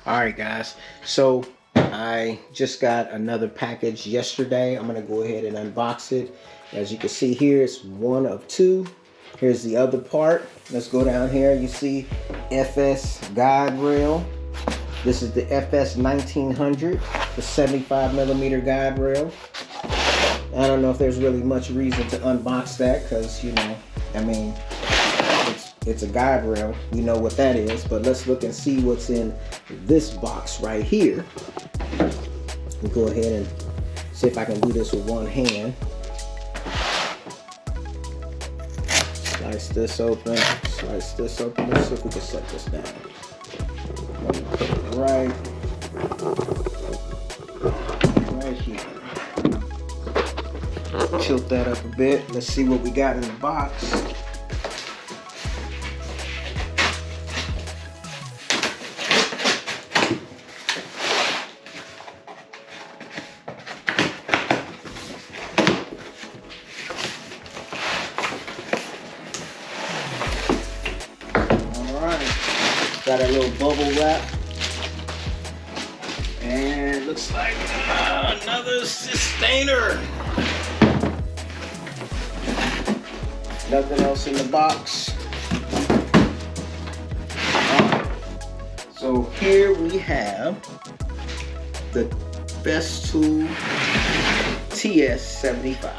Alright guys, so I just got another package yesterday. I'm going to go ahead and unbox it. As you can see here, it's one of two. Here's the other part. Let's go down here. You see FS guide rail. This is the FS 1900, the 75 millimeter guide rail. I don't know if there's really much reason to unbox that because, you know, I mean, it's a guide rail. You know what that is. But let's look and see what's in this box right here. We'll go ahead and see if I can do this with one hand. Slice this open. Slice this open. Let's see if we can set this down. Right here. Tilt that up a bit. Let's see what we got in the box. Got a little bubble wrap, and looks like another sustainer. Nothing else in the box. So here we have the Festool TS75.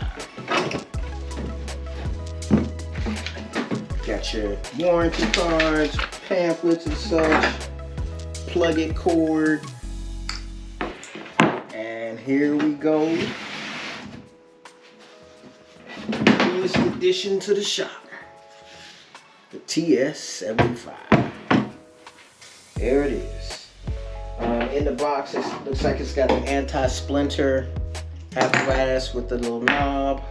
Got your warranty cards, pamphlets and such, plug it cord, and here we go. Newest addition to the shop, the TS75. There it is. In the box, it looks like it's got an anti-splinter apparatus with the little knob.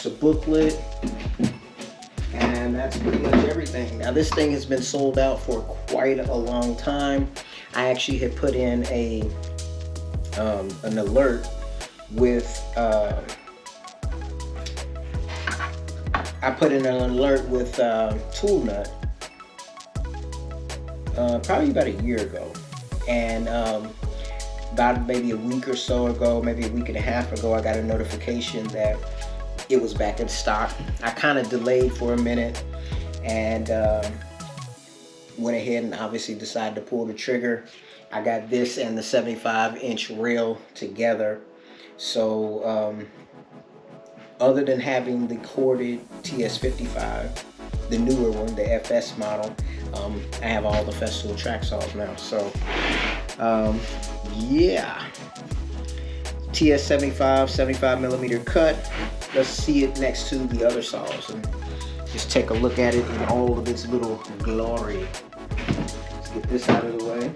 A booklet, and that's pretty much everything. Now this thing has been sold out for quite a long time. I actually had put in an alert with Tool Nut probably about a year ago, and about maybe a week or so ago, maybe a week and a half ago, I got a notification that it was back in stock. I kind of delayed for a minute and went ahead and obviously decided to pull the trigger. I got this and the 75-inch rail together. So other than having the corded TS55, the newer one, the FS model, I have all the Festool track saws now. So yeah, TS75, 75 millimeter cut. Let's see it next to the other saws and just take a look at it in all of its little glory. Let's get this out of the way.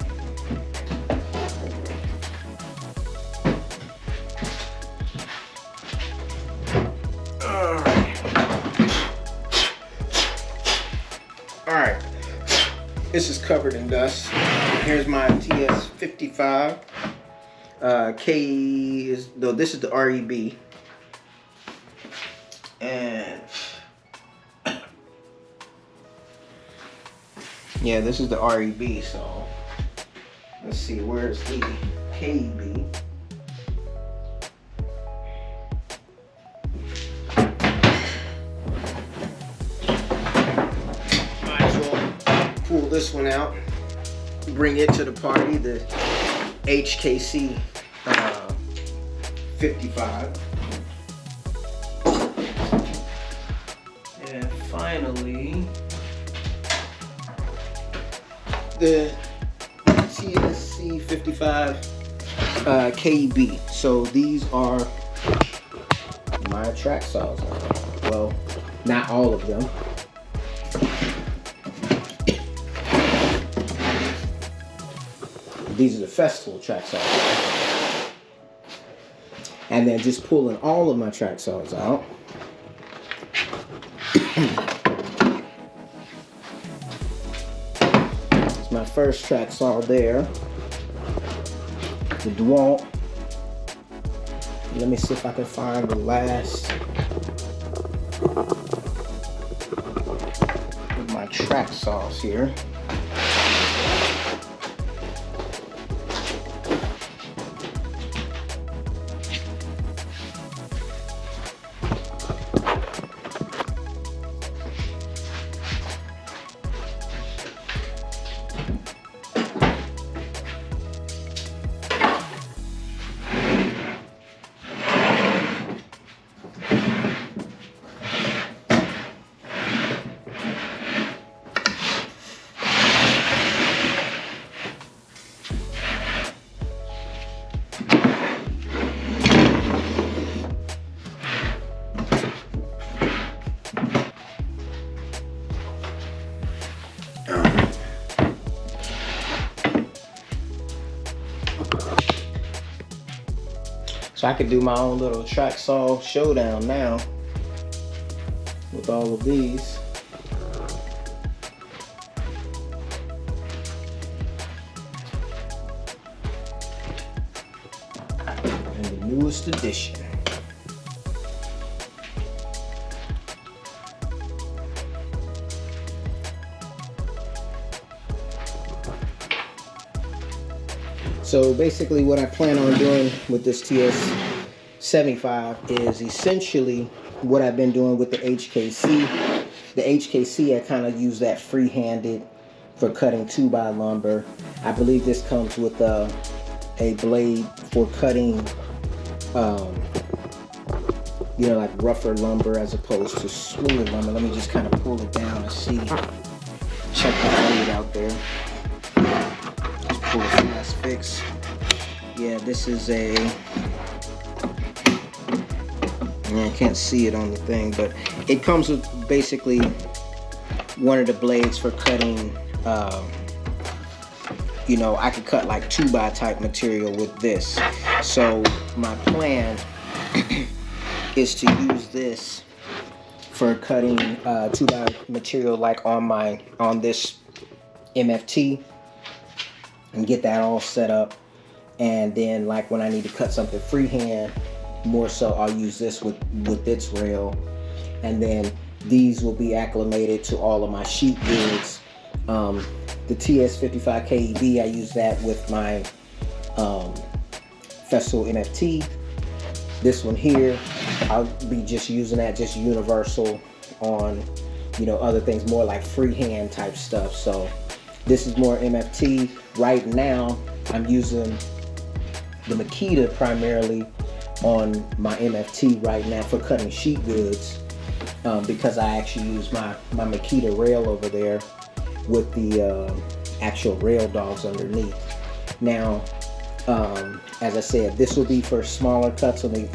Alright, this is covered in dust. Here's my TS55. This is the REB. And yeah, this is the REB, so let's see, where's the KB? Might as well pull this one out, bring it to the party, the HKC 55. And finally, the TSC 55 KB. So these are my track saws. Well, not all of them. These are the Festool track saws. And then just pulling all of my track saws out. It's my first track saw there. The DeWalt. Let me see if I can find the last track saws here. So I could do my own little track saw showdown now with all of these. And the newest edition. So basically what I plan on doing with this TS75 is essentially what I've been doing with the HKC. The HKC, I kind of use that free-handed for cutting 2x lumber. I believe this comes with a blade for cutting, you know, like rougher lumber as opposed to smooth lumber. Let me just kind of pull it down and see. Check the blade out there. Pull a fast fix. Yeah, this is a, I can't see it on the thing, but it comes with basically one of the blades for cutting, you know, I could cut like 2x type material with this. So my plan is to use this for cutting 2x material like on this MFT, and get that all set up. And then like when I need to cut something freehand, more so I'll use this with its rail. And then these will be acclimated to all of my sheet goods. The TS75 KEB, I use that with my Festool MFT. This one here, I'll be just using that just universal on, you know, other things, more like freehand type stuff. So this is more MFT. Right now, I'm using the Makita primarily on my MFT right now for cutting sheet goods, because I actually use my Makita rail over there with the actual rail dogs underneath. Now, as I said, this will be for smaller cuts on the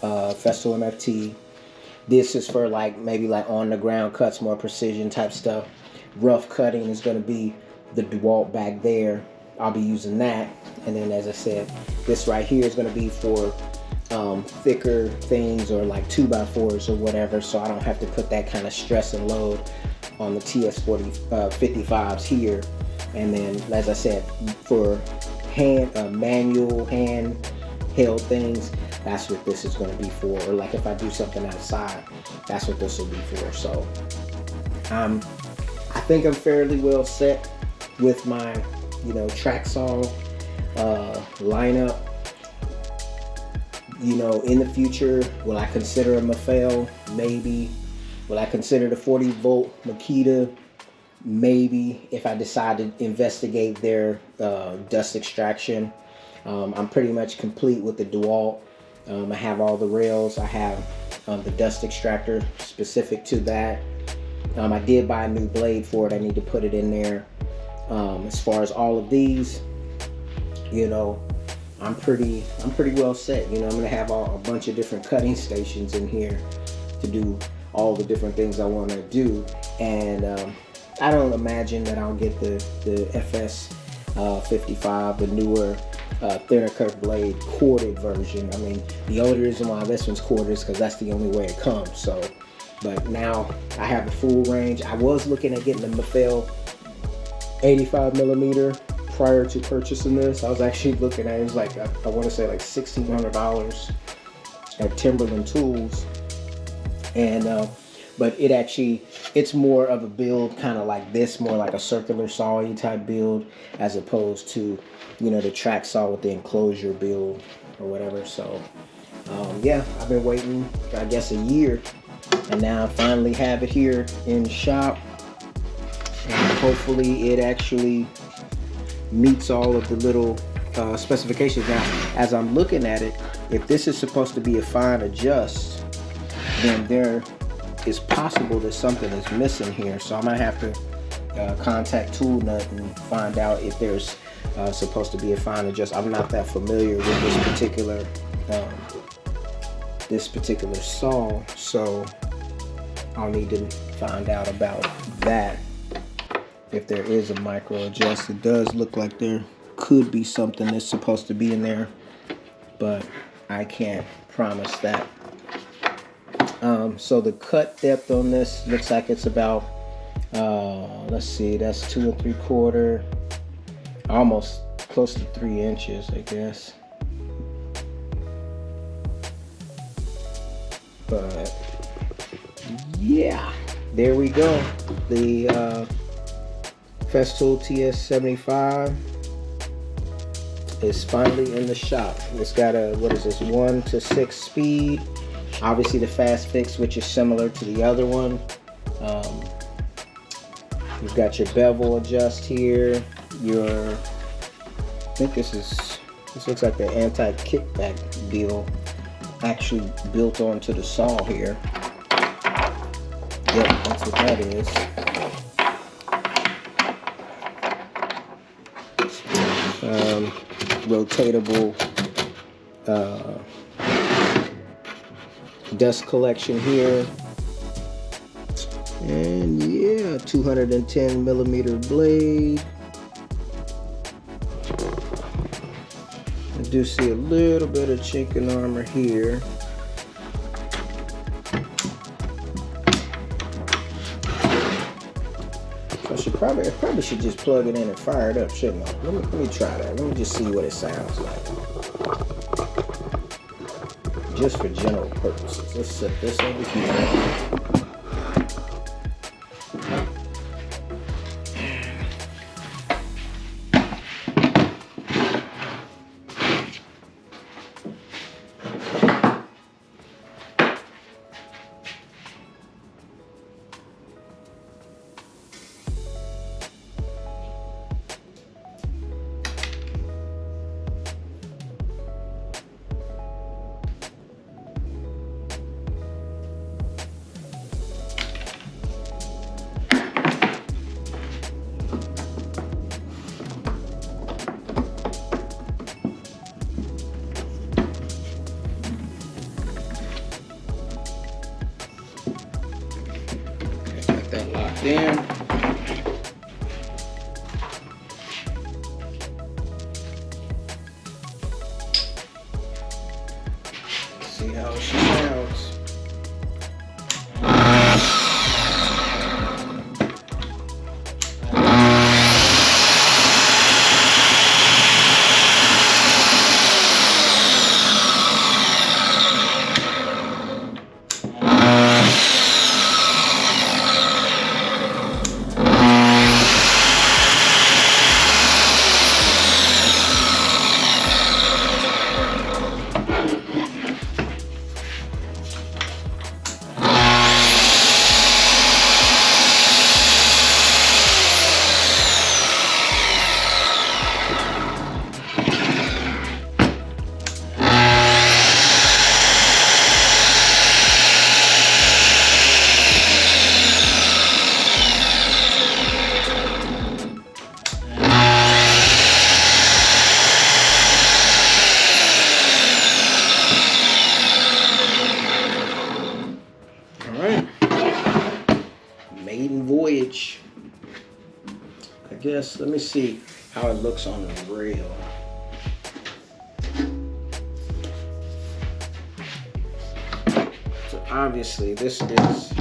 Festool MFT. This is for like maybe like on the ground cuts, more precision type stuff. Rough cutting is going to be the DeWalt back there. I'll be using that. And then, as I said, this right here is going to be for thicker things or like 2x4s or whatever, so I don't have to put that kind of stress and load on the TS55s here. And then, as I said, for manual handheld things, that's what this is going to be for. Or like if I do something outside, that's what this will be for. So I think I'm fairly well set with my, you know, track saw lineup. You know, in the future, will I consider a Mafel? Maybe. Will I consider the 40 volt Makita? Maybe, if I decide to investigate their dust extraction. I'm pretty much complete with the DeWalt. I have all the rails. I have the dust extractor specific to that. I did buy a new blade for it. I need to put it in there. As far as all of these, you know, I'm pretty well set. You know, I'm gonna have a bunch of different cutting stations in here to do all the different things I want to do. And I don't imagine that I'll get the FS55, the newer thinner cut blade corded version. I mean, the only reason why this one's corded is because that's the only way it comes. So, but now I have the full range. I was looking at getting the Mafel 85 millimeter prior to purchasing this. I was actually looking at it, was like, I want to say like $1,600 at Timberland Tools. And but it's more of a build kind of like this, more like a circular saw type build, as opposed to, you know, the track saw with the enclosure build or whatever. So yeah, I've been waiting, I guess, a year, and now I finally have it here in shop, and hopefully it actually meets all of the little specifications. Now, as I'm looking at it, if this is supposed to be a fine adjust, then there is possible that something is missing here. So I might have to contact Tool Nut and find out if there's supposed to be a fine adjust. I'm not that familiar with this particular saw, so I'll need to find out about that. If there is a micro adjust, it does look like there could be something that's supposed to be in there, but I can't promise that. So the cut depth on this looks like it's about, let's see, that's 2 3/4, almost close to 3 inches, I guess. But yeah, there we go. The Festool TS75 is finally in the shop. It's got a, what is this, 1 to 6 speed. Obviously the fast fix, which is similar to the other one. You've got your bevel adjust here. I think this looks like the anti-kickback deal actually built onto the saw here. Yep, that's what that is. Rotatable dust collection here, and yeah, 210 millimeter blade. I do see a little bit of chink in armor here. I probably should just plug it in and fire it up, shouldn't I? Let me try that. Let me just see what it sounds like. Just for general purposes. Let's set this over here. That locked in. See how she sounds. Maiden voyage. I guess, let me see how it looks on the rail. So obviously this is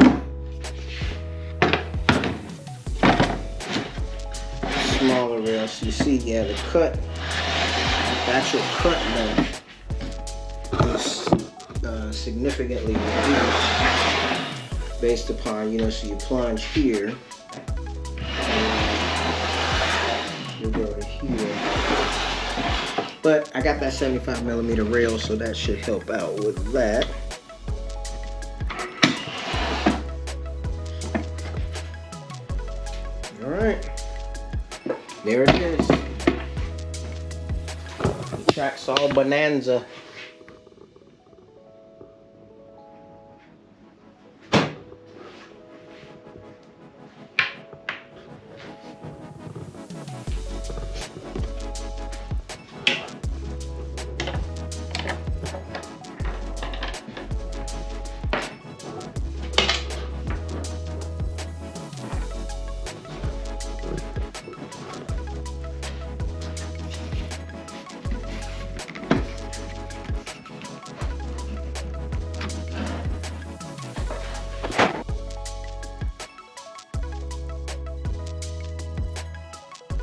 smaller rail. So you see, yeah, the actual cut length is significantly reduced. based upon, you know, so you plunge here. You go to here. But I got that 75mm rail, so that should help out with that. All right, there it is. The track's all bonanza.